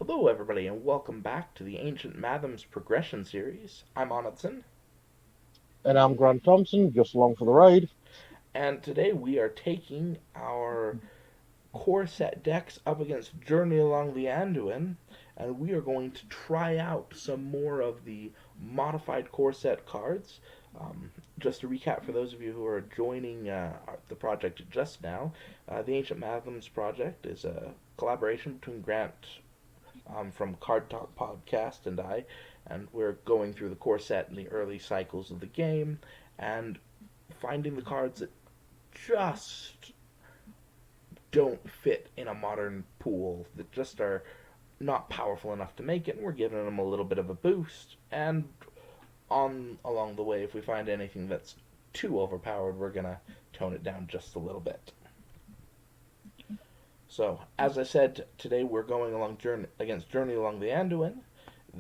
Hello, everybody, and welcome back to the Ancient Mathoms Progression Series. I'm Onitson, And I'm Grant Thompson, just along for the ride. and today we are taking our core set decks up against Journey Along the Anduin, and we are going to try out some more of the modified core set cards. Just to recap for those of you who are joining the project just now, the Ancient Mathoms project is a collaboration between Grant from Card Talk Podcast and we're going through the core set in the early cycles of the game and finding the cards that just don't fit in a modern pool, that just are not powerful enough to make it, and we're giving them a little bit of a boost. And on along the way, if we find anything that's too overpowered, we're gonna tone it down just a little bit. So, as I said, today we're going along against Journey Along the Anduin,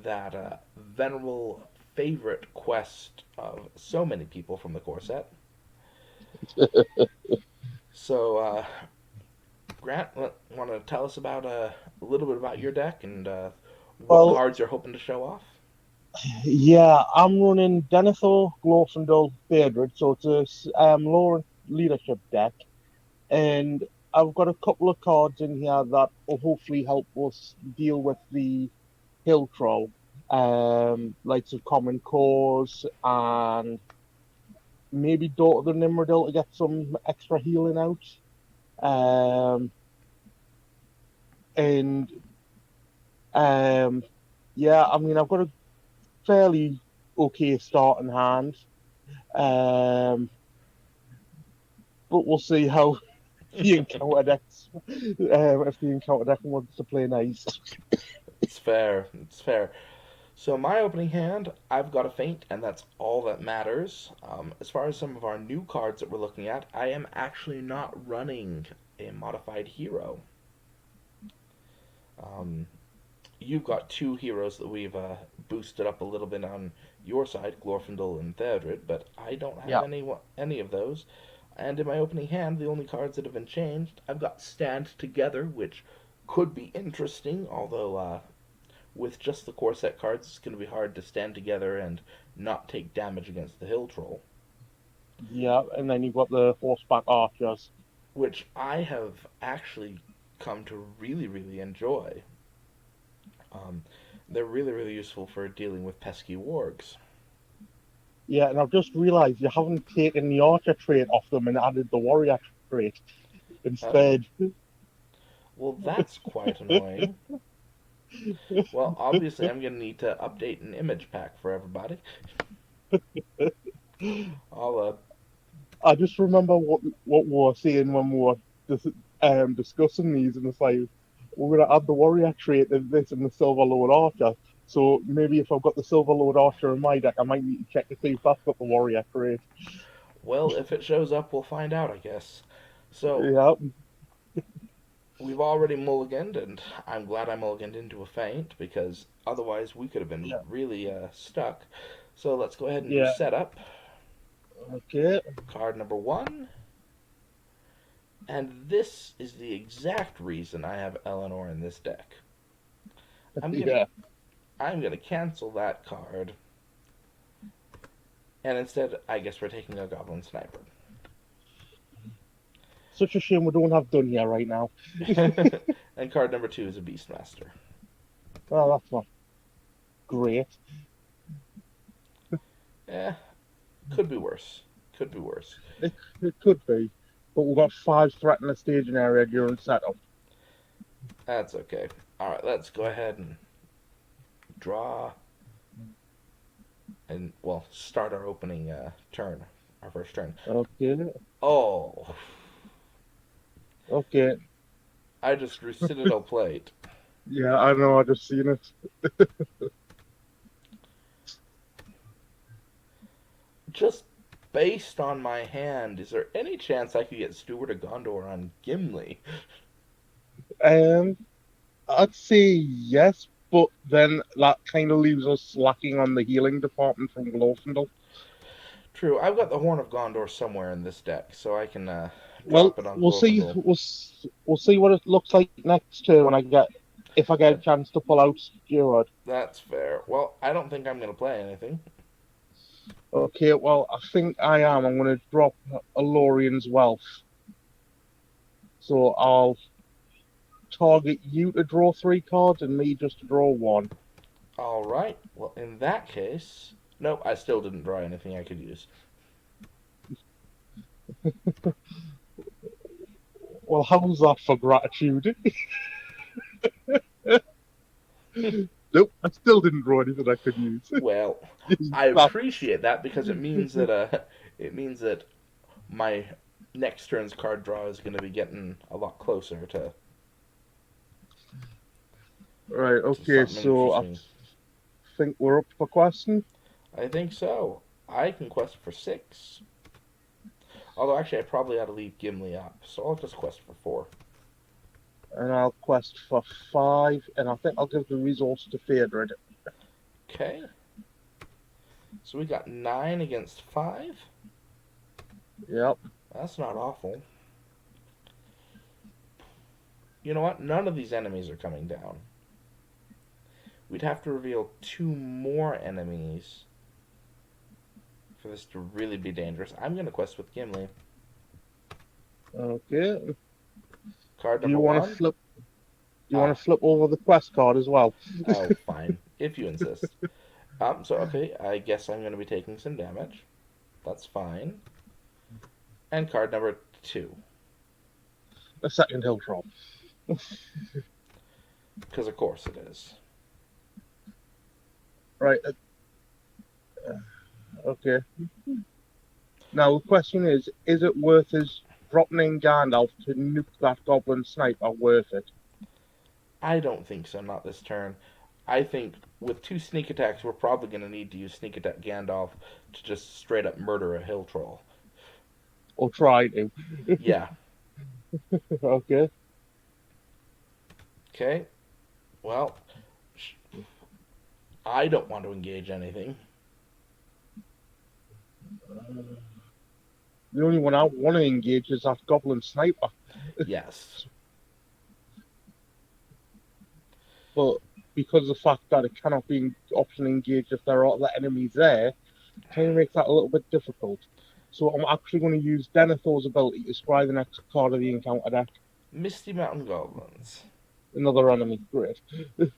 that venerable favorite quest of so many people from the core set. So, Grant, want to tell us about a little bit about your deck and what Well, cards you're hoping to show off? yeah, I'm running Denethor, Glorfindel, Beardred, so it's a lower leadership deck, and I've got a couple of cards in here that will hopefully help us deal with the hill troll, like some common cores and maybe Daughter of the Nimrodil to get some extra healing out. Um, and yeah, I mean, I've got a fairly okay start in hand. Um, but we'll see how the encounter decks, if the encounter deck wants to play nice. It's fair. It's fair. So my opening hand, I've got a feint, and that's all that matters. As far as some of our new cards that we're looking at, I am actually not running a modified hero. Um, you've got two heroes that we've boosted up a little bit on your side, Glorfindel and Theodred, but I don't have Yeah, any of those. And in my opening hand, the only cards that have been changed, I've got Stand Together, which could be interesting, although with just the core set cards, it's going to be hard to stand together and not take damage against the Hill Troll, yeah, and then you've got the horseback archers. which I have actually come to really, really enjoy. Um, they're really, really useful for dealing with pesky wargs. Yeah, and I've just realised you haven't taken the archer trait off them and added the warrior trait Oh, instead. well, that's quite annoying. Well, obviously, I'm going to need to update an image pack for everybody. I'll, I just remember what we were saying when we were dis discussing these, and it's like we're gonna add the warrior trait in this and the silver lord archer. So maybe if I've got the silver lord archer in my deck, I might need to check to see if that's got the warrior trait. well, if it shows up, we'll find out, I guess. So, Yeah, we've already mulliganed, and I'm glad I mulliganed into a feint because otherwise we could have been yeah, really stuck. So let's go ahead and do yeah. setup. Okay. Card number one, and this is the exact reason I have Eleanor in this deck. I'm gonna Yeah. I'm gonna cancel that card, and instead I guess we're taking a Goblin Sniper. Such a shame we don't have done here right now. And card number two is a Beastmaster. Well, that's not great. Eh, could be worse. Could be worse. It, it could be, but we've got five threat in the staging area during setup. That's okay. All right, let's go ahead and draw and well start our opening turn, our first turn. Okay. Oh, Okay. I just drew Citadel Plate. Yeah, I know. I just seen it. Just based on my hand, is there any chance I could get Steward of Gondor on Gimli? Um, I'd say yes, but then that kind of leaves us lacking on the healing department from Glorfindel. True, I've got the Horn of Gondor somewhere in this deck, so I can Well, drop it on we'll see. Glorfindel. We'll see what it looks like next turn when I get if I get a chance to pull out Steward. That's fair. Well, I don't think I'm going to play anything. Okay, well, I think I am. I'm going to drop a Lorian's Wealth. So I'll target you to draw 3 cards and me just to draw one. All right. Well, in that case, nope, I still didn't draw anything I could use. Well, how's that for gratitude? Nope, I still didn't draw anything I could use. Well, I appreciate that because it means that my next turn's card draw is going to be getting a lot closer Right, to okay, something so I interesting. think we're up for question. I think so. I can quest for 6. Although actually, I probably ought to leave Gimli up, so I'll just quest for 4. And I'll quest for 5, and I think I'll give the resource to Phaedra. Okay. So we got 9 against 5. Yep. That's not awful. You know what? None of these enemies are coming down. We'd have to reveal 2 more enemies for this to really be dangerous. I'm going to quest with Gimli. Okay. Card Do you number want to 1. flip? Do you want Ah, to flip over the quest card as well? oh, fine. If you insist. Okay, I guess I'm going to be taking some damage. That's fine. And card number 2. A second hill drop. Because of course it is. Right. Okay. Now the question is it worth us dropping in Gandalf to nuke that goblin sniper? Worth it? I don't think so, not this turn. I think with 2 sneak attacks, we're probably going to need to use sneak attack Gandalf to just straight up murder a hill troll. Or try to? Yeah. Okay. Okay. Well, I don't want to engage anything. The only one I want to engage is that goblin sniper. Yes. But because of the fact that it cannot be option engaged if there are other enemies there, kind of makes that a little bit difficult. So I'm actually going to use Denethor's ability to scry the next card of the encounter deck. Misty Mountain Goblins. Another enemy. Great. You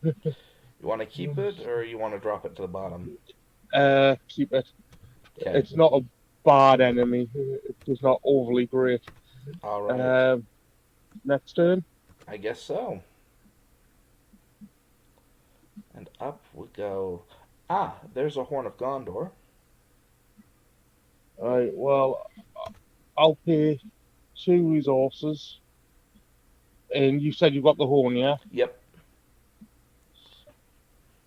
want to keep it or you want to drop it to the bottom? Keep it. Okay. It's not a bad enemy. It's not overly great. All right. Um, Next turn. I guess so. And up we go. Ah, there's a Horn of Gondor. All right. Well, I'll pay 2 resources. And you said you've got the horn, yeah? Yep.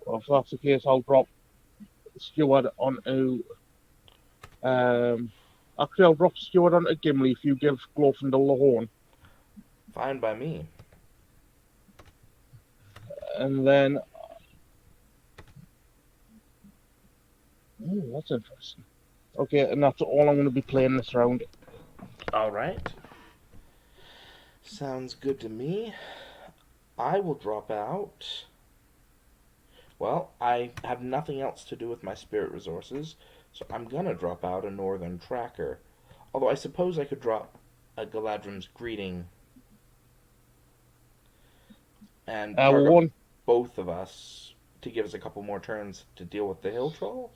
Well, if that's the case, I'll drop Steward onto. Actually, I'll drop Steward onto Gimli if you give Glorfindel the horn. Fine by me. And then. Oh, that's interesting. Okay, and that's all I'm going to be playing this round. All right. Sounds good to me. I will drop out. Well, I have nothing else to do with my spirit resources, so I'm gonna drop out a Northern Tracker. Although I suppose I could drop a Galadrim's Greeting and target One, both of us to give us a couple more turns to deal with the Hill Troll.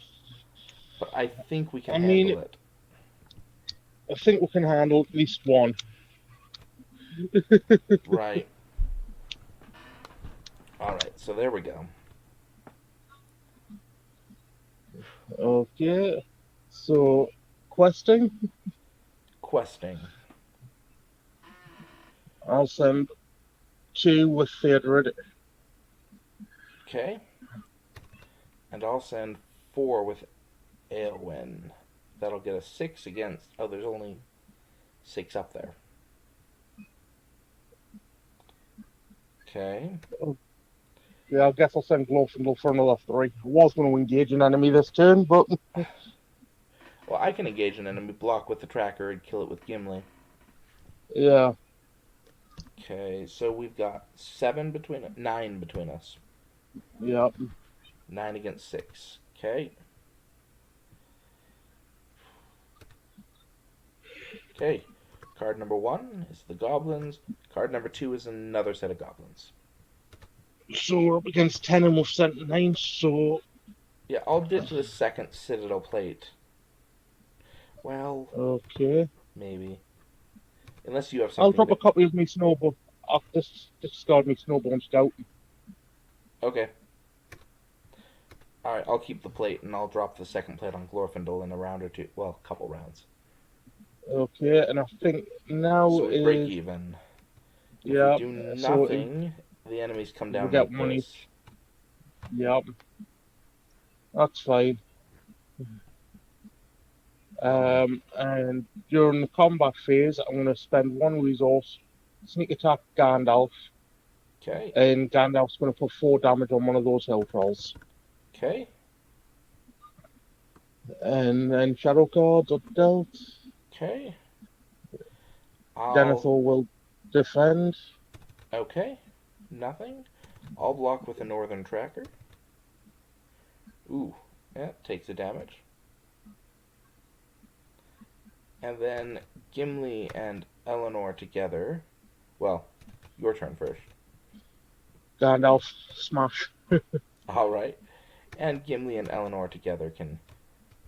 But I think we can I mean, handle it. I think we can handle at least one. Right. Alright, so there we go. Okay, so questing. Questing. I'll send 2 with Theodred. Okay. And I'll send 4 with Aelwyn. That'll get a 6 against. Oh, there's only 6 up there. Okay. Yeah, I guess I'll send Glorfindel for another 3. I was going to engage an enemy this turn, but Well, I can engage an enemy block with the tracker and kill it with Gimli. yeah. Okay, so we've got 9 between us. Yep. 9 against 6. Okay. Okay. Card number 1 is the goblins. Card number 2 is another set of goblins. So we're up against 10 and we've sent 9, so Yeah, I'll ditch the second Citadel plate. Well, okay. maybe. Unless you have I'll something drop a that. copy of me snowball. I'll discard me snowball scout. Okay. Alright, I'll keep the plate and I'll drop the second plate on Glorfindel in a round or two. Well, a couple rounds. Okay, and I think now So we break is even. If we yeah. do So if nothing, the enemies come we down get like one this. each, yeah, that's fine. And during the combat phase, I'm going to spend one resource, sneak attack Gandalf, Okay. and Gandalf's going to put 4 damage on one of those hill trolls. Okay. And then shadow cards are dealt. Okay. I'll. Denethor will defend. Okay. Nothing. I'll block with a Northern Tracker. Ooh. Yeah, takes the damage. And then Gimli and Eleanor together. Well, your turn first. Gandalf smash. Alright. And Gimli and Eleanor together can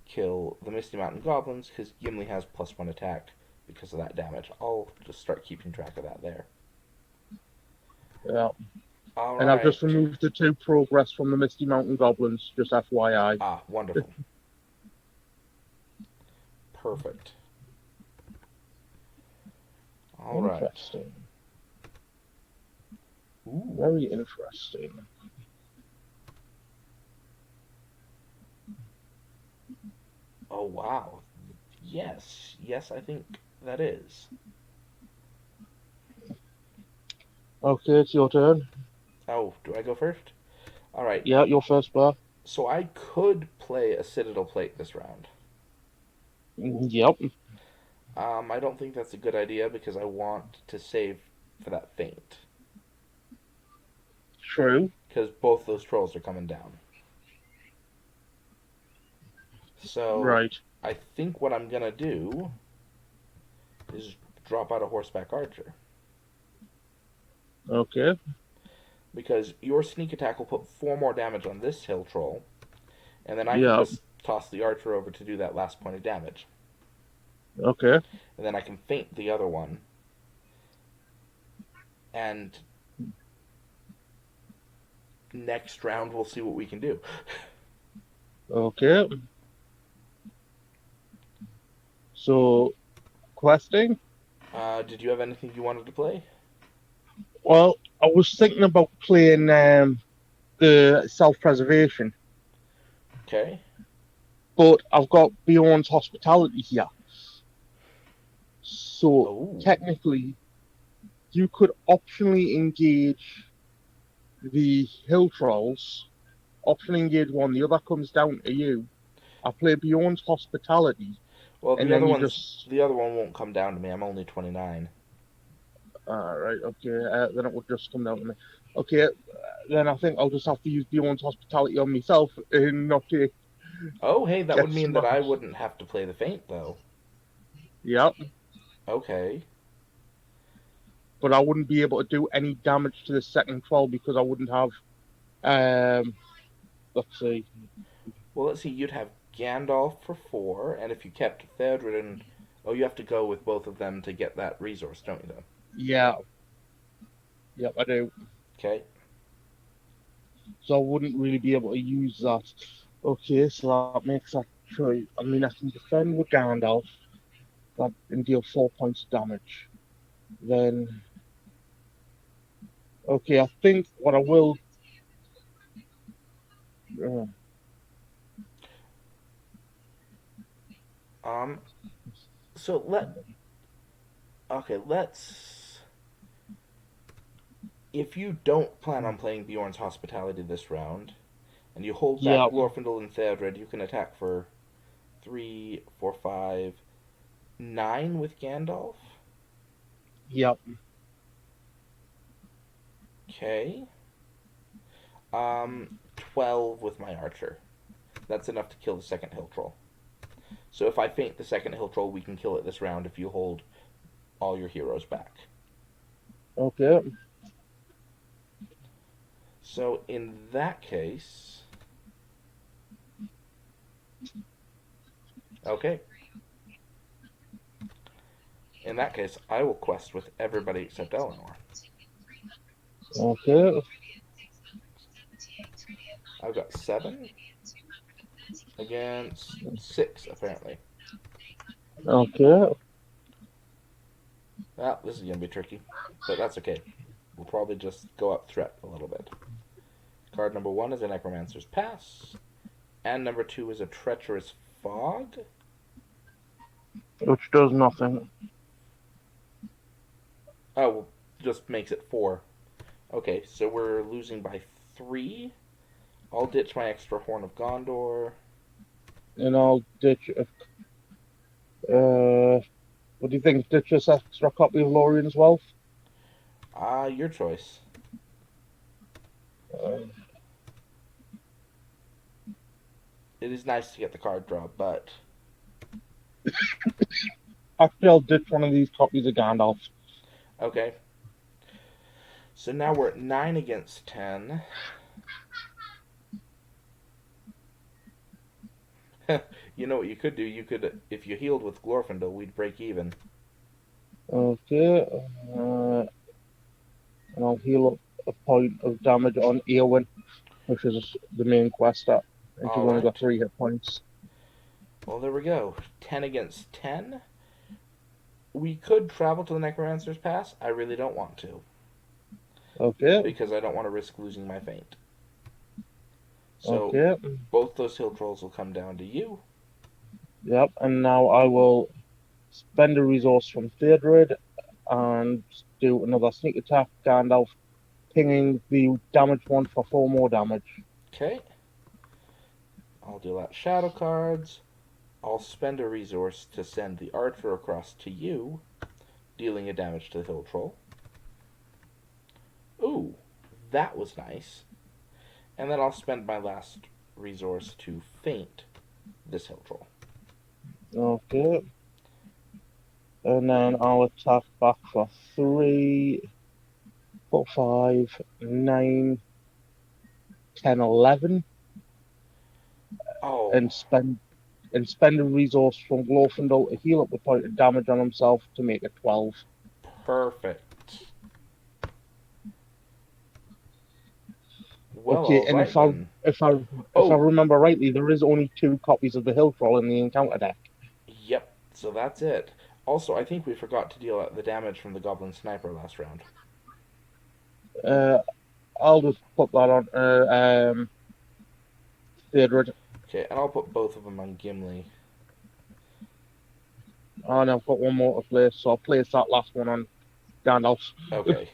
kill the Misty Mountain Goblins because Gimli has +1 attack because of that damage. I'll just start keeping track of that there. Yeah. And I've just Alright. removed the 2 progress from the Misty Mountain Goblins, just FYI. Ah, wonderful. Perfect. Alright. Interesting. Ooh. Very interesting. Oh, wow. Yes. Yes, I think that is. Okay, it's your turn. Oh, do I go first? Alright. Yeah, your first bar. So I could play a Citadel plate this round. Yep, I don't think that's a good idea because I want to save for that feint. true. Because both those trolls are coming down. So Right. I think what I'm gonna do is drop out a horseback archer. Okay. Because your sneak attack will put 4 more damage on this hill troll, and then I can Yeah. just toss the archer over to do that last point of damage. Okay. And then I can feint the other one. And next round we'll see what we can do. Okay. So, questing. Did you have anything you wanted to play? Well, I was thinking about playing the self-preservation, Okay. but I've got Bjorn's hospitality here. So Oh. technically, you could optionally engage the hill trolls. Option engage one, the other comes down to you. I play Bjorn's hospitality, Well, and then you just. the other one won't come down to me. I'm only 29. Right, okay. Then it would just come down to me. Okay, then I think I'll just have to use Bjorn's hospitality on myself and not Oh, hey, that would get mean that I smashed. wouldn't have to play the feint though. Yep, Okay. but I wouldn't be able to do any damage to the second troll because I wouldn't have. Um, let's see. Well, let's see. You'd have Gandalf for 4, and if you kept Theodred and oh, you have to go with both of them to get that resource, don't you? Though. Yeah, yep, I do. Okay. So I wouldn't really be able to use that. Okay, so that makes that choice. I mean, I can defend with Gandalf that and deal 4 points of damage. Then, okay, I think what I will. Uh, Um. So let. Okay. Let's. If you don't plan on playing Bjorn's Hospitality this round, and you hold back yeah, Glorfindel and Theodred, you can attack for 3, 4, 5, 9 with Gandalf. yeah. Okay. 12 with my archer. That's enough to kill the second hill troll. So if I faint the second hill troll, we can kill it this round if you hold all your heroes back. Okay. So in that case, okay. In that case, I will quest with everybody except Eleanor. Okay. I've got 7 against 6, apparently. Okay. Well, this is going to be tricky, but that's okay. We'll probably just go up threat a little bit. Card number 1 is a Necromancer's Pass, and number 2 is a Treacherous Fog. Which does nothing. Oh, well, just makes it 4. Okay, so we're losing by 3. I'll ditch my extra Horn of Gondor. And I'll ditch. What do you think? Ditch this extra copy of Lorien's Wealth? Your choice. Uh, It is nice to get the card draw, but Actually, I'll ditch one of these copies of Gandalf. okay. So now we're at 9 against 10. You know what you could do? You could, if you healed with Glorfindel, we'd break even. Okay. And I'll heal up a point of damage on Eowyn, which is the main quest that. And she's All only got right. 3 hit points. Well, there we go. 10 against 10. We could travel to the Necromancer's Pass. I really don't want to, Okay. because I don't want to risk losing my feint. So Okay. both those hill trolls will come down to you. Yep. And now I will spend a resource from Theodred and do another sneak attack. Gandalf pinging the damage one for 4 more damage. Okay. I'll deal out shadow cards. I'll spend a resource to send the archer across to you, dealing a damage to the hill troll. Ooh, that was nice. And then I'll spend my last resource to feint this hill troll. Okay. And then I'll attack back for 3, 4, 5, 9, 10, 11, Oh, and spend a resource from Glorfindel to heal up the point of damage on himself to make it 12. perfect. Well, Okay, all and right then. if I Oh, remember rightly, there is only 2 copies of the Hill Troll in the encounter deck. yep. So that's it. Also, I think we forgot to deal out the damage from the Goblin Sniper last round. Uh, I'll just put that on Theodred. Okay, and I'll put both of them on Gimli. And I've got one more to place, so I'll place that last one on Gandalf. Okay.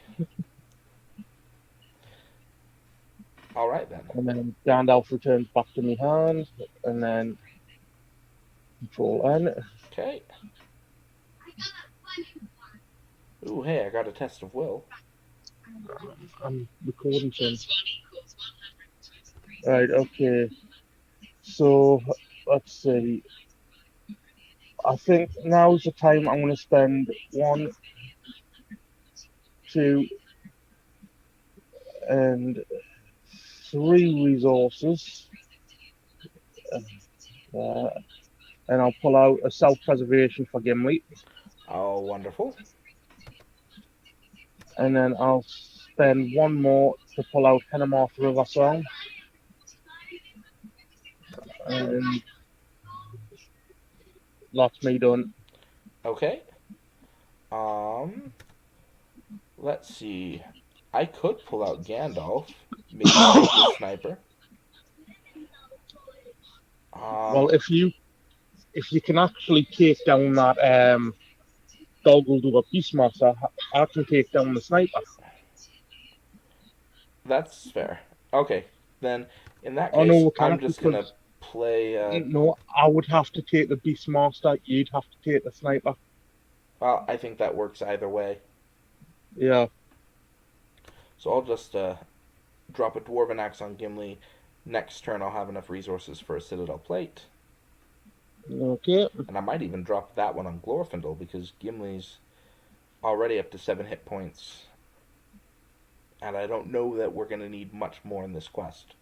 All right then. And then Gandalf returns back to my hand, and then Control N. Okay. Ooh, hey, I got a test of will. I'm recording since. Right, okay. So let's see. I think now's the time I'm going to spend 1, 2, and 3 resources. Uh, and I'll pull out a self-preservation for Gimli. Oh, wonderful. And then I'll spend 1 more to pull out Hennemoth River Song. And that's me done. Okay. Um, let's see. I could pull out Gandalf. Maybe take this sniper. Well, Um, if you can actually take down that Goggle to a Beastmaster, I can take down the sniper. that's fair. Okay, then in that Oh no, case, we I'm can't just gonna because play. no, I would have to take the Beastmaster. You'd have to take the sniper. Well, I think that works either way. Yeah. So I'll just drop a Dwarven Axe on Gimli. Next turn, I'll have enough resources for a Citadel Plate. Okay. And I might even drop that one on Glorfindel because Gimli's already up to 7 hit points. And I don't know that we're going to need much more in this quest.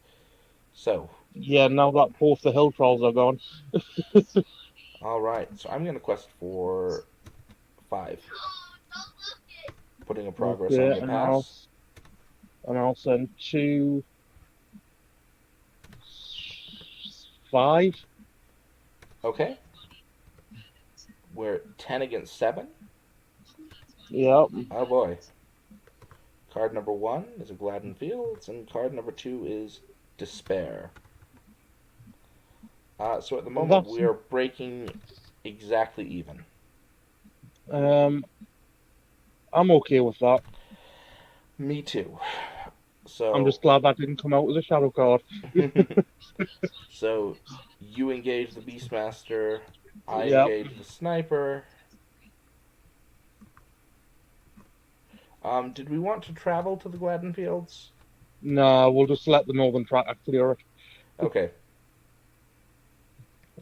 So, Yeah, now that both the hill trolls are gone. alright. So I'm going to quest for 5. Putting a progress on Okay, your and I'll pass. send 5. Okay. We're 10 against 7. Yep. Oh boy. Card number 1 is a Gladden Fields, and card number 2 is Despair. So at the moment, That's we are breaking exactly even. um I'm okay with that. Me too. I'm So, just glad that didn't come out as a shadow card. so you engage the Beastmaster, I Yep. engage the Sniper. Did we want to travel to the Gladden Fields? Nah, we'll just let the Northern Tracker clear it. Okay,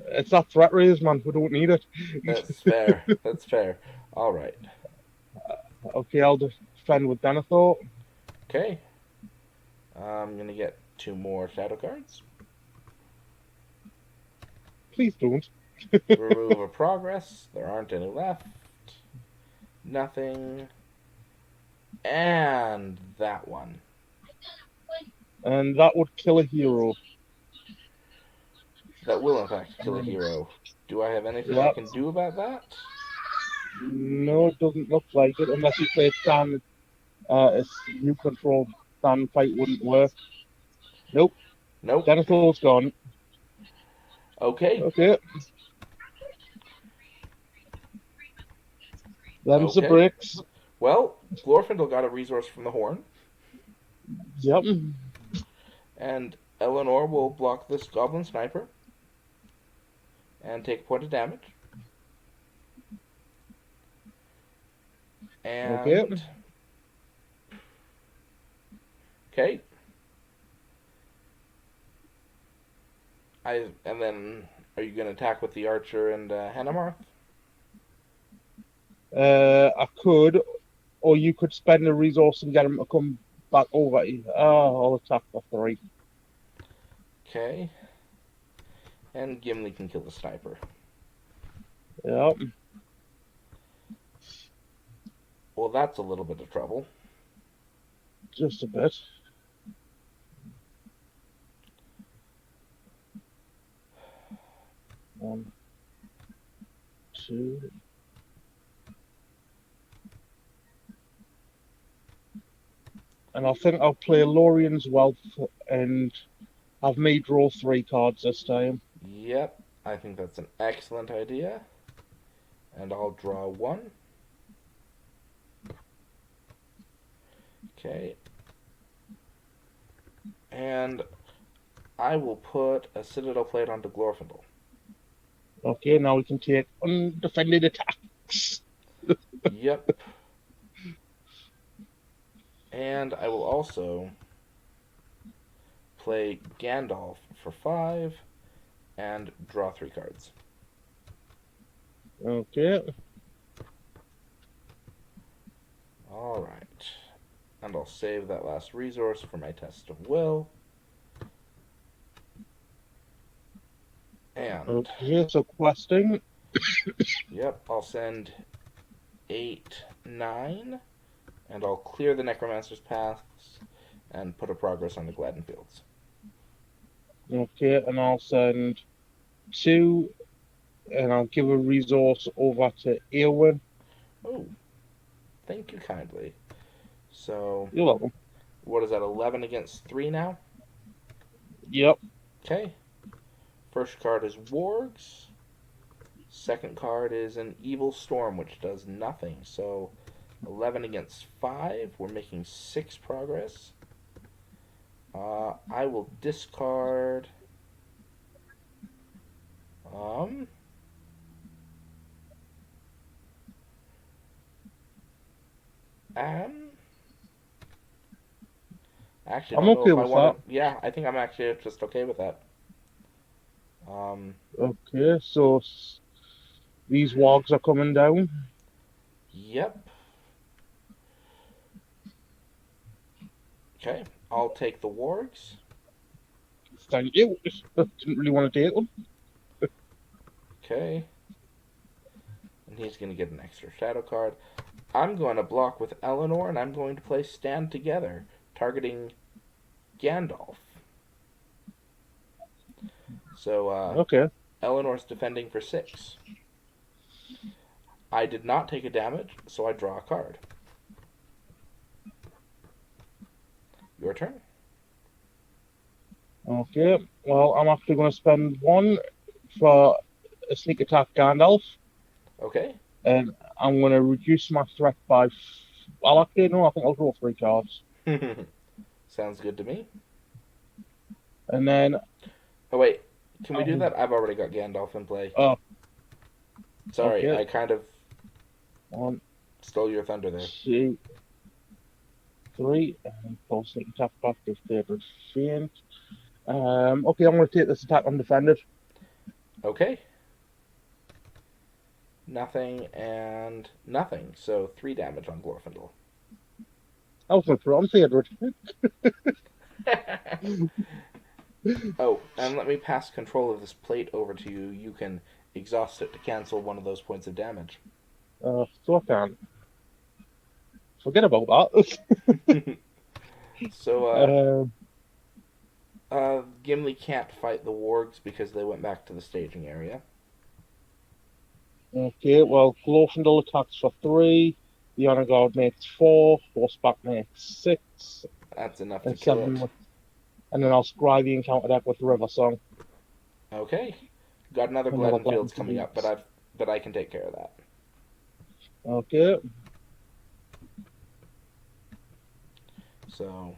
It's that threat raise, man. We don't need it. that's fair. That's fair. All right. Okay, I'll defend with Denethor. Okay. I'm gonna get 2 more shadow cards. Please don't. Remove a progress. There aren't any left. Nothing. And that one. And that would kill a hero. That will in fact kill a Um, hero. Do I have anything I yep. can do about that? No, it doesn't look like it. Unless you play stand, it's you control stand fight wouldn't work. Nope. Nope. Denethor's gone. Okay. Okay. Them's the Okay. bricks. Well, Glorfindel got a resource from the horn, Yep. and Eleanor will block this goblin sniper and take a point of damage. Okay. And okay, and then are you going to attack with the archer and Hanemarth? I could, or you could spend a resource and get him to come back over. I'll attack for 3. Okay, and Gimli can kill the sniper. Yep. Well, that's a little bit of trouble. Just a bit. 1, 2. And I think I'll play Lorien's Wealth and have me draw 3 cards this time. Yep, I think that's an excellent idea. And I'll draw 1. Okay. And I will put a Citadel Plate onto Glorfindel. Okay, now we can take undefended attacks. Yep. And I will also play Gandalf for 5 and draw 3 cards. Okay. Alright. And I'll save that last resource for my test of will. And, Okay, so questing. yep, I'll send 8, 9, and I'll clear the Necromancer's paths and put a progress on the Gladden Fields. Okay, and I'll send 2, and I'll give a resource over to Eowyn. Oh, thank you kindly. So, You're welcome. what is that, 11 against 3 now? Yep. Okay. First card is Wargs. Second card is an Evil Storm, which does nothing. So 11 against 5. We're making 6 progress. I will discard. Um. Um. I actually I'm don't know okay if I with want that. to. Yeah, I think I'm actually just okay with that. Um, Okay, so these wargs are coming down. yep. Okay, I'll take the wargs. Thank you. Didn't really want to take them. Okay, and he's going to get an extra shadow card. I'm going to block with Eleanor, and I'm going to play Stand Together, targeting Gandalf. So, Okay, Eleanor's defending for 6. I did not take a damage, so I draw a card. Your turn. okay. Well, I'm actually going to spend one for a sneak attack Gandalf, Okay. and I'm going to reduce my threat by. I'll actually no, I think I'll draw 3 cards, Sounds good to me. and then Oh, wait. Can we do I'll. that? I've already got Gandalf in play. Oh, Sorry, okay. I kind of 1, stole your thunder there. 2, 3, and full sneak attack back if they're faint. Okay, I'm going to take this attack undefended. Okay. Nothing and nothing. So 3 damage on Glorfindel. I was going to throw on Theodred. Oh, and let me pass control of this plate over to you. You can exhaust it to cancel one of those points of damage. So I can't forget about that. So, uh, Gimli can't fight the wargs because they went back to the staging area. okay, well, Glorfindel attacks for 3. The Honor Guard makes 4. Horseback makes 6. That's enough to And kill 7 it. with. And then I'll scry the encounter deck with River Song. Okay. Got another Another Gladdenfields Gladden coming up, Fields. but I can take care of that. Okay. So,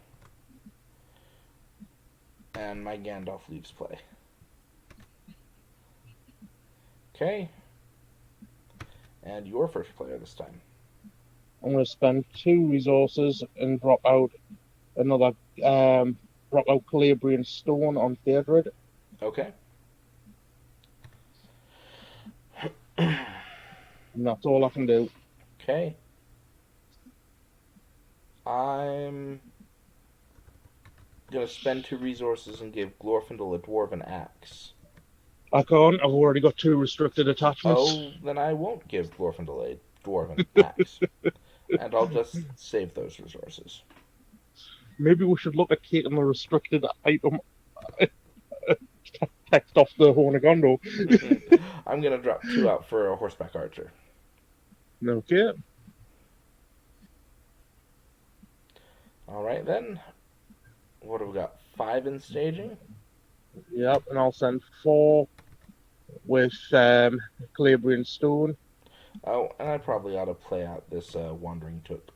and my Gandalf leaves play. Okay. And your first player this time. I'm going to spend 2 resources and drop out another. Drop out Calabrian Stone on Theodred. Okay. And that's all I can do. Okay. I'm gonna spend 2 resources and give Glorfindel a dwarven axe. I can't. I've already got 2 restricted attachments. Oh, then I won't give Glorfindel a dwarven axe. And I'll just save those resources. Maybe we should look at taking the restricted item text off the Hornagondo. I'm gonna drop 2 out for a horseback archer. Okay. Alright then. What have we got? 5 in staging? Yep, and I'll send 4 with Calabrian Stone. Oh, and I probably ought to play out this wandering took.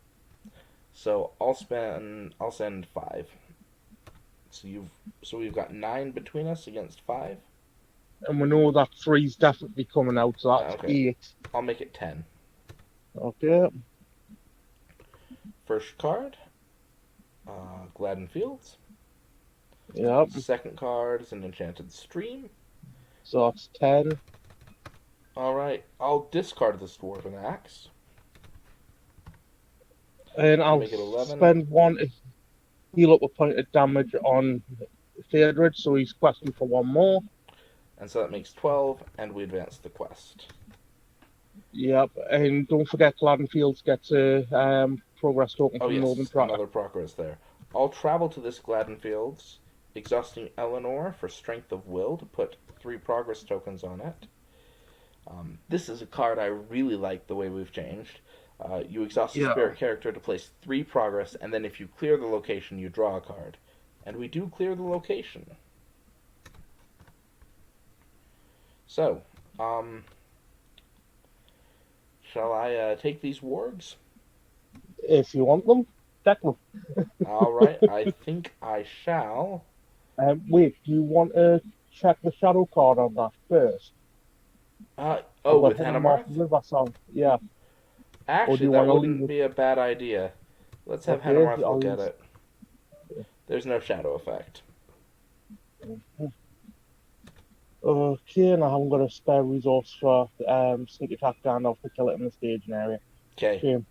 So I'll send 5. So we've got 9 between us against 5. And we know that 3's definitely coming out, so that's Okay. 8. I'll make it 10. Okay. First card, Gladden Fields. Yep. Second card is an Enchanted Stream. So that's 10. Alright, I'll discard this Dwarven Axe. And To I'll make it 11. spend 1 to heal up a point of damage on Theodred, so he's questing for 1 more. And so that makes 12, and we advance the quest. Yep, and don't forget Gladdenfields gets a progress token Oh from Northern yes, Tracker. another progress there. I'll travel to this Gladden Fields, exhausting Eleanor for Strength of Will to put 3 progress tokens on it. This is a card I really like the way we've changed. You exhaust a Yeah. spirit character to place 3 progress, and then if you clear the location, you draw a card. And we do clear the location. So, shall I take these wargs? If you want them, deck them. Alright, I think I shall. Wait, do you want to check the shadow card on that first? Oh, I've with got him off Hanomarth? River Song. Yeah. Or do Actually, you that want to leave wouldn't it? be a bad idea. Let's have Okay, Hanomarth look at it. There's no shadow effect. Okay, and I haven't got a spare resource for sneak attack Gandalf to kill it in the staging area. Okay, Shame.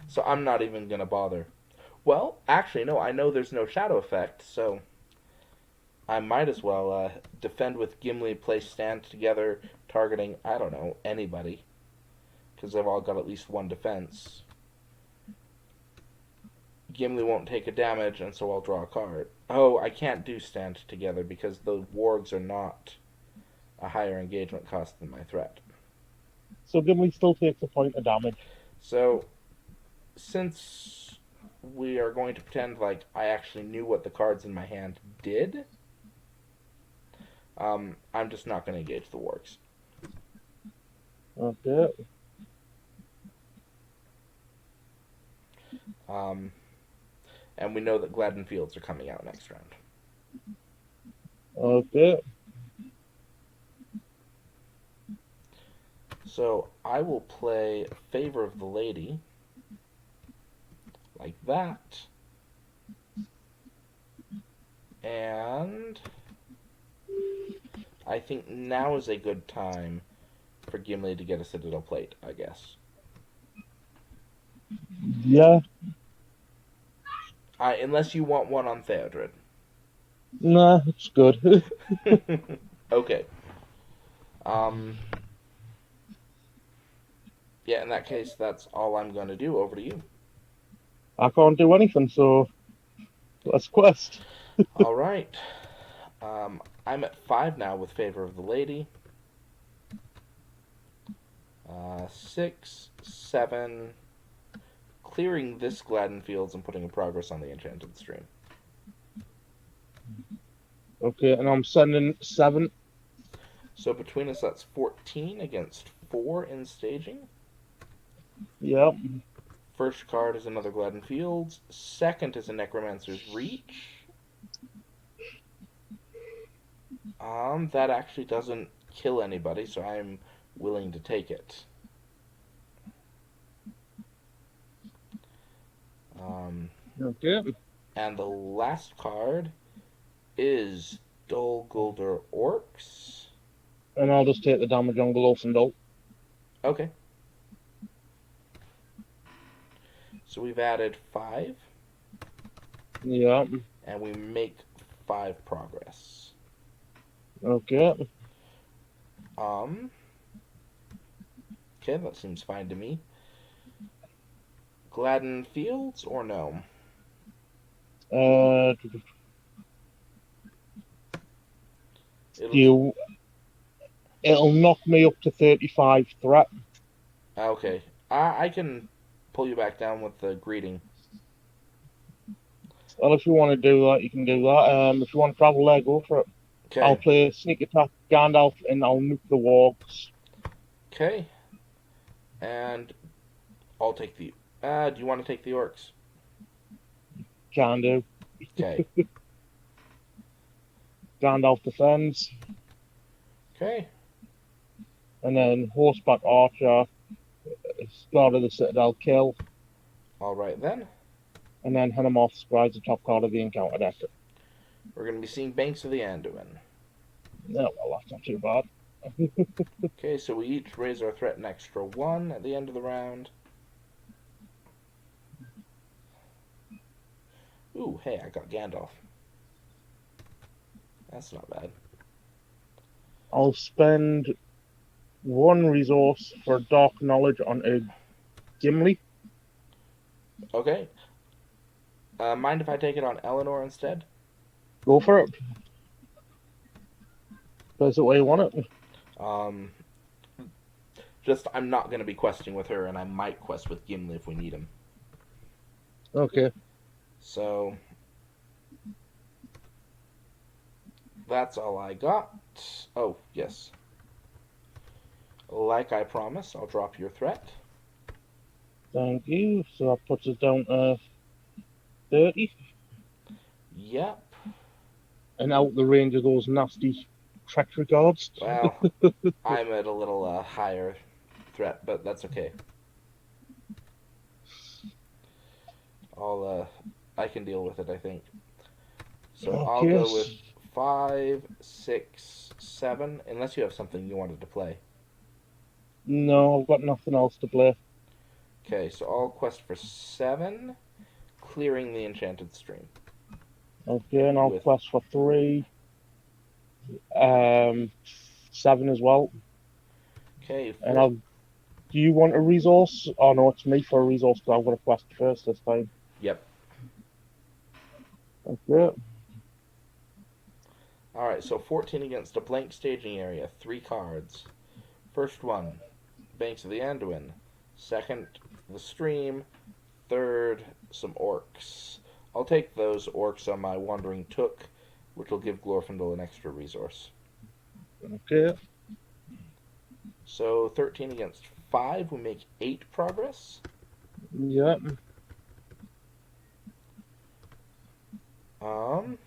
so I'm not even gonna bother. Well, actually, no. I know there's no shadow effect, so I might as well defend with Gimli. Place stand together, targeting I don't know anybody, because they've all got at least one defense. Gimli won't take a damage, and so I'll draw a card. Oh, I can't do stand together because the wargs are not a higher engagement cost than my threat. So Gimli still takes a point of damage. So, since we are going to pretend like I actually knew what the cards in my hand did, I'm just not going to engage the wargs. Okay, Um, and we know that Gladden Fields are coming out next round. okay, So I will play Favor of the Lady like that. And I think now is a good time for Gimli to get a Citadel plate, I guess. yeah, Unless you want one on Theodred. nah, it's good. Okay. Um, yeah, in that case, that's all I'm going to do. Over to you. I can't do anything, so let's quest. All right. I'm at 5 now with Favor of the Lady. 6, 7. Clearing this Gladden Fields and putting a progress on the Enchanted Stream. Okay, and I'm sending 7. So between us, that's 14 against 4 in staging. Yep. First card is another Gladden Fields. Second is a Necromancer's Reach. That actually doesn't kill anybody, so I'm willing to take it. Okay. And the last card is Dol Guldur Orcs. And I'll just take the damage on Glorfindel. Okay. So we've added 5, Yeah. and we make 5 progress. Okay. Um. Okay, that seems fine to me. Gladden Fields or no? Uh, It'll. you. It'll knock me up to 35 threat. Okay. I can pull you back down with the greeting. Well, if you want to do that, you can do that. If you want to travel there, go for it. I'll Okay. play sneak attack Gandalf and I'll nuke the wargs. Okay. And I'll take the. Do you want to take the orcs? Can do. Okay. Gandalf defends. Okay. And then horseback archer, guard of the citadel kill. All right then. And then Hennemoth scribes the top card of the encounter deck. We're going to be seeing Banks of the Anduin. No, well, that's not too bad. Okay, so we each raise our threat an extra 1 at the end of the round. Ooh, hey, I got Gandalf. That's not bad. I'll spend 1 resource for dark knowledge on a Gimli. Okay. Mind if I take it on Eleanor instead? Go for it. That's the way you want it. Um, just I'm not going to be questing with her, and I might quest with Gimli if we need him. Okay. So that's all I got. Oh, yes. Like I promised, I'll drop your threat. Thank you. So that puts us down to 30. Yep. And out the range of those nasty treachery cards. Well, I'm at a little higher threat, but that's okay. I can deal with it, I think. So I'll Okay. go with 5, 6, 7, unless you have something you wanted to play. No, I've got nothing else to play. Okay, so I'll quest for 7, clearing the enchanted stream. Okay, and I'll With quest for three, um, seven as well. okay, And I'll. Do you want a resource? Oh no, it's me for a resource because I'm going to quest first this time. yep. Okay. All right, so 14 against a blank staging area, 3 cards. First one, Banks of the Anduin. Second, the stream. Third, some orcs. I'll take those orcs on my Wandering Took, which will give Glorfindel an extra resource. Okay. So 13 against 5, we make 8 progress. Yeah. Um,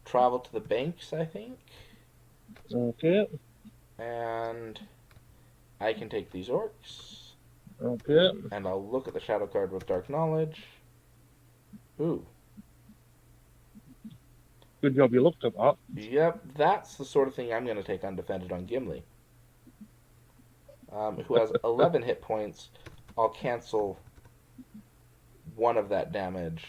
Travel to the banks, I think. Okay. And I can take these orcs. Okay. And I'll look at the shadow card with Dark Knowledge. Ooh. Good job you looked at that. Yep, that's the sort of thing I'm going to take undefended on Gimli. Who has 11 hit points. I'll cancel one of that damage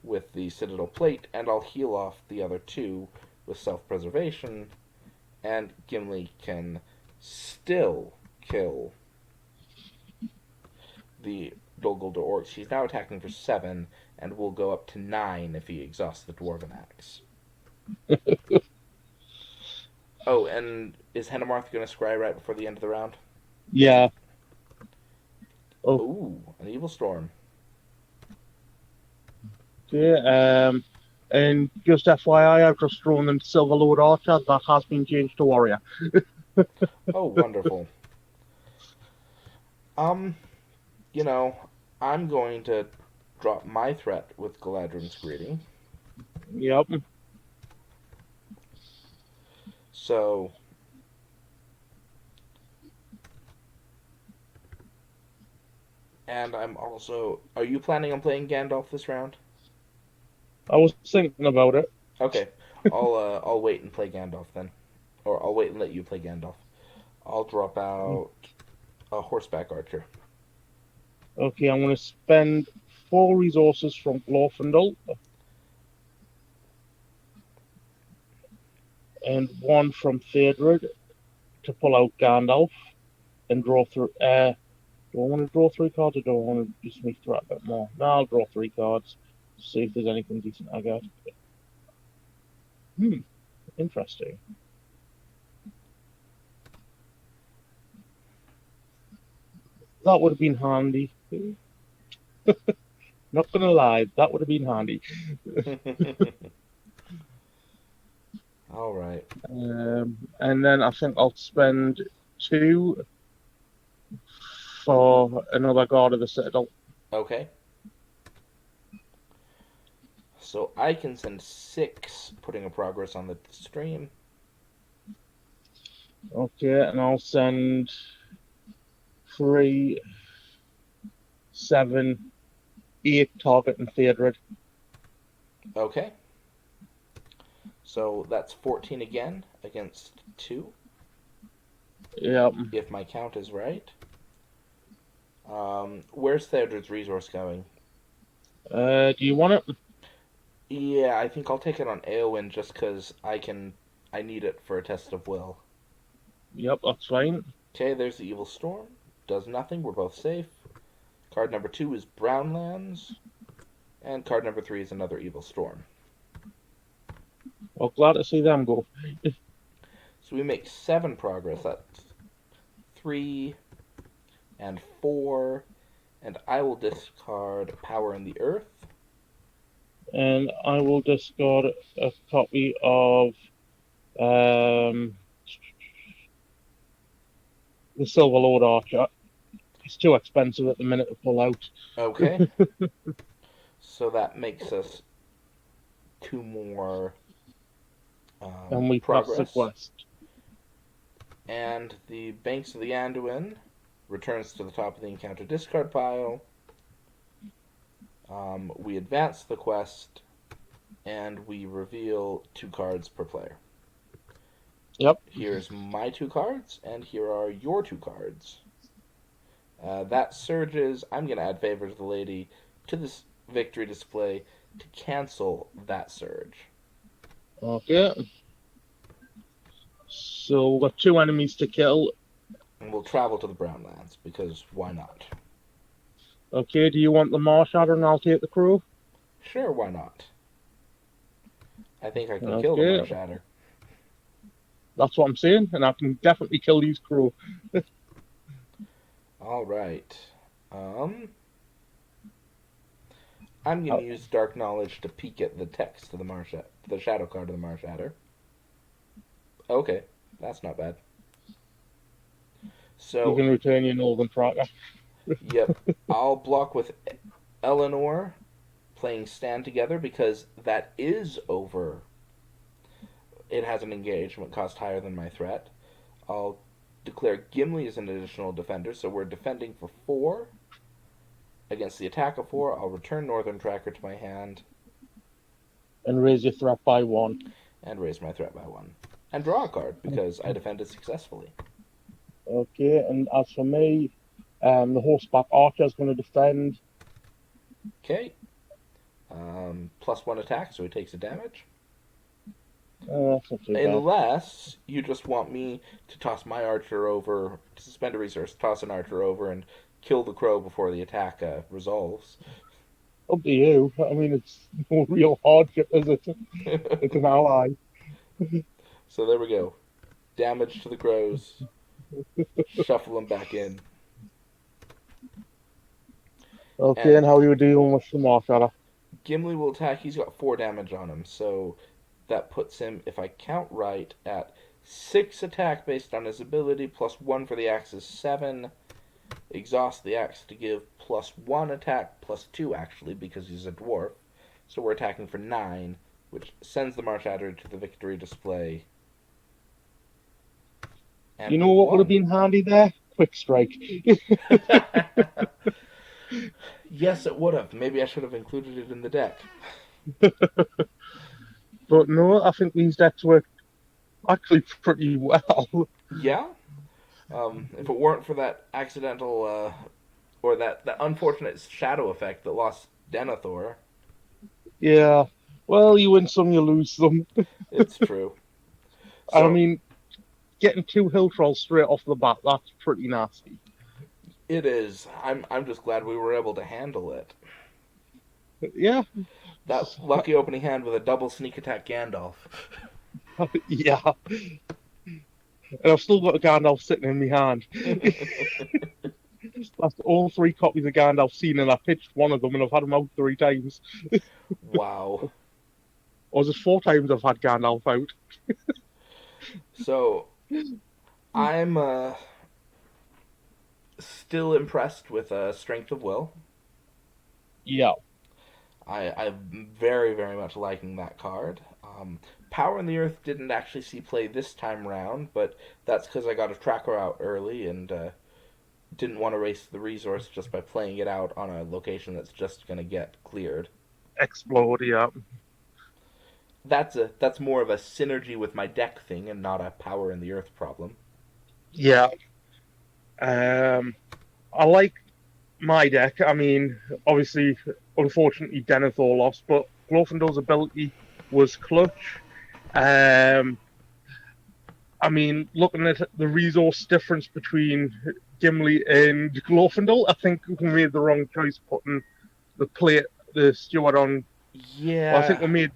with the Citadel Plate, and I'll heal off the other 2 with self-preservation, and Gimli can still kill the Dol Guldur Orcs. He's now attacking for 7, and will go up to 9 if he exhausts the Dwarven Axe. Oh, and is Hennemarth going to scry right before the end of the round? Yeah. Oh, Ooh, an Evil Storm. okay. And just FYI, I've just thrown in Silver Lord Archer. That has been changed to Warrior. Oh, wonderful. Um, you know, I'm going to drop my threat with Galadrim's Greeting. Yep. So, and I'm also. Are you planning on playing Gandalf this round? I was thinking about it. Okay, I'll wait and play Gandalf then, or I'll wait and let you play Gandalf. I'll drop out a horseback archer. Okay, I'm going to spend 4 resources from Glorfindel and 1 from Theodred to pull out Gandalf and draw through. Do I want to draw 3 cards or do I want to just make threat a bit more? No, I'll draw 3 cards. See if there's anything decent I get. Hmm, interesting. That would have been handy. Not gonna lie, that would have been handy. All right. And then I think I'll spend 2 for another guard of the citadel. Okay. So I can send 6, putting a progress on the stream. Okay, and I'll send 3, 7, 8 target and Theodred. Okay. So that's 14 again against 2, Yep. if my count is right. Where's Theodred's resource going? Do you want it? Yeah, I think I'll take it on Eowyn just because I need it for a test of will. Yep, that's fine. Okay, there's the Evil Storm. Does nothing. We're both safe. Card number 2 is Brownlands. And card number 3 is another Evil Storm. Well, glad to see them go. So we make 7 progress. That's 3 and 4. And I will discard Power in the Earth. And I will discard a copy of um, the Silver Lord Archer. It's too expensive at the minute to pull out. Okay. So that makes us 2 more And we pass the progress. quest. And the Banks of the Anduin returns to the top of the encounter discard pile. We advance the quest, and we reveal 2 cards per player. Yep. Here's my 2 cards, and here are your 2 cards. That surges. I'm going to add Favor to the Lady to this victory display to cancel that surge. Okay. So we've got 2 enemies to kill. And we'll travel to the Brownlands, because why not? Okay, do you want the Marsh Adder and I'll take the crew? Sure, why not? I think I can kill the Okay, Marshatter. that's what I'm saying, and I can definitely kill these crew. Alright. Um, I'm going Uh, to use Dark Knowledge to peek at the text to the shadow card of the Marshatter. Okay, that's not bad. you So, can return your Northern Tracker. yep, I'll block with Eleanor playing Stand Together because that is over. It has an engagement cost higher than my threat. I'll declare Gimli as an additional defender, so we're defending for 4. Against the attack of 4, I'll return Northern Tracker to my hand And raise your threat by 1. and raise my threat by 1. And draw a card because I defended successfully. Okay, and as for me, the Horseback Archer is going to defend. Okay. +1 attack, so he takes a damage. That's not too bad. Unless you just want me to toss my archer over, to suspend a resource, toss an archer over, and kill the crow before the attack resolves. Up to you. I mean, it's no real hardship, is it? It's an ally. So there we go. Damage to the crows. Shuffle them back in. Okay, And and how are you dealing with the Marsh Adder? Gimli will attack. He's got 4 damage on him, so that puts him, if I count right, at 6 attack based on his ability, +1 for the axe is 7. Exhaust the axe to give +1 attack, +2 actually, because he's a dwarf. So we're attacking for 9, which sends the Marsh Adder to the victory display. You And know we've what would have won. been handy there? Quick Strike. Yes, it would have. Maybe I should have included it in the deck. But no, I think these decks work actually pretty well. Yeah. If it weren't for that accidental or that unfortunate shadow effect that lost Denethor, Yeah. Well, you win some, you lose some. it's true. I So mean, getting 2 hill trolls straight off the bat, that's pretty nasty. it is. I'm just glad we were able to handle it. Yeah. That lucky opening hand with a double sneak attack Gandalf. Yeah. And I've still got a Gandalf sitting in my hand. That's all 3 copies of Gandalf seen, and I pitched one of them, and I've had him out 3 times. Wow. Or is it 4 times I've had Gandalf out? So I'm still impressed with Strength of Will. Yeah. I'm very, very much liking that card. Power in the Earth didn't actually see play this time round, but that's because I got a tracker out early and didn't want to waste the resource just by playing it out on a location that's just going to get cleared. Explode, yeah. That's more of a synergy with my deck thing and not a Power in the Earth problem. Yeah. Um, I like my deck. I mean, obviously, unfortunately, Denethor lost, but Glorfindel's ability was clutch. Um, I mean, looking at the resource difference between Gimli and Glorfindel, I think we made the wrong choice putting the steward on. Well, I think Yeah, we made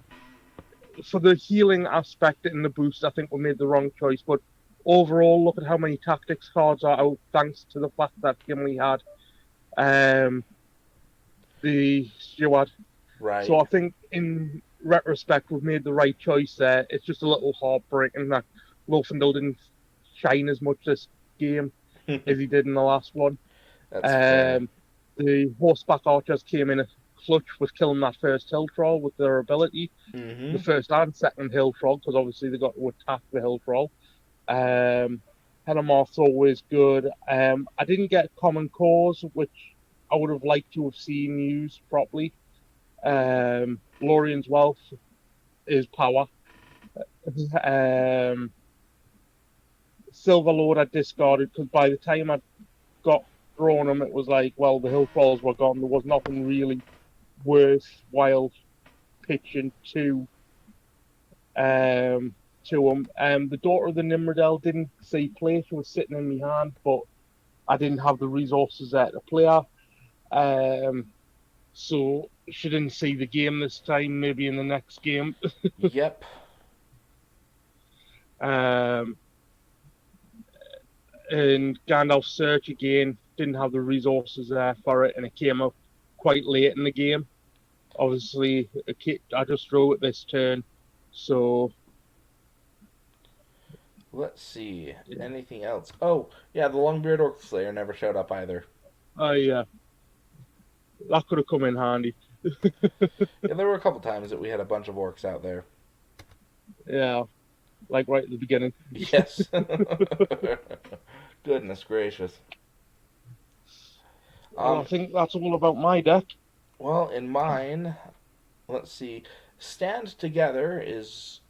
for the healing aspect in the boost. I think we made the wrong choice, but overall, look at how many tactics cards are out thanks to the fact that Gimli had um, the steward. So right. I think in retrospect, we've made the right choice there. It's just a little heartbreaking that Wolfendale didn't shine as much this game as he did in the last one. That's fair. Um, the horseback archers came in a clutch with killing that first hill troll with their ability, the Mm-hmm. first and second hill troll, because obviously they got to attack the hill troll. Helamoth's always good. I didn't get common cause, which I would have liked to have seen used properly. Lorian's wealth is power. Um, Silver Lord I discarded because by the time I got drawn them, it was like, well, the hill crawlers were gone. There was nothing really worthwhile pitching um, to them. The daughter of the Nimrodel didn't see play. She was sitting in my hand, but I didn't have the resources there to play her. So she didn't see the game this time. Maybe in the next game. Yep. Um, and Gandalf's Search again didn't have the resources there for it, and it came up quite late in the game. Obviously, I just drew it this turn, so Let's see. yeah, Anything else? Oh, yeah, the Longbeard Orc Slayer never showed up either. I that could have come in handy. Yeah, there were a couple times that we had a bunch of orcs out there. Yeah, like right at the beginning. Yes. Goodness gracious. Well, I Um, think that's all about my deck. well, in mine, let's see. Stand Together is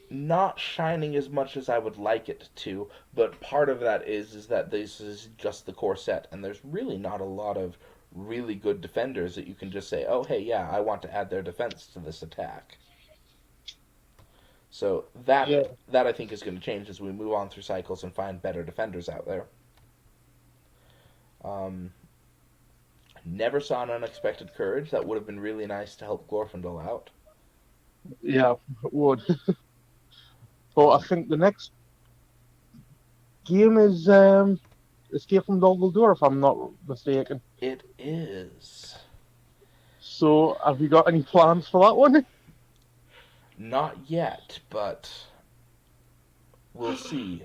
not shining as much as I would like it to, but part of that is that this is just the core set, and there's really not a lot of really good defenders that you can just say, oh, hey, yeah, I want to add their defense to this attack. So Yeah, that I think is going to change as we move on through cycles and find better defenders out there. Um, Never saw an unexpected courage. That would have been really nice to help Glorfindel out. yeah, it would. But I Um, think the next game is Escape from Dumbledore, if I'm not mistaken. it is So, have you got any plans for that one? not yet, but we'll see.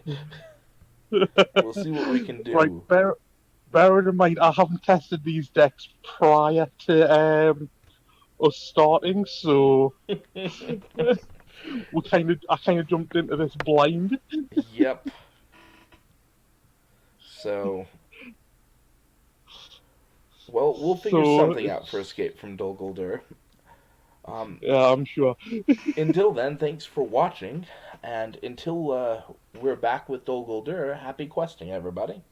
We'll see what we can Right, do. bear in mind, I haven't tested these decks prior to us starting, so I kind of jumped into this blind. Yep. So, well, we'll figure So, something out for Escape from Dol Guldur. Um, yeah, I'm sure. until then, thanks for watching, and until we're back with Dol Guldur, happy questing, everybody.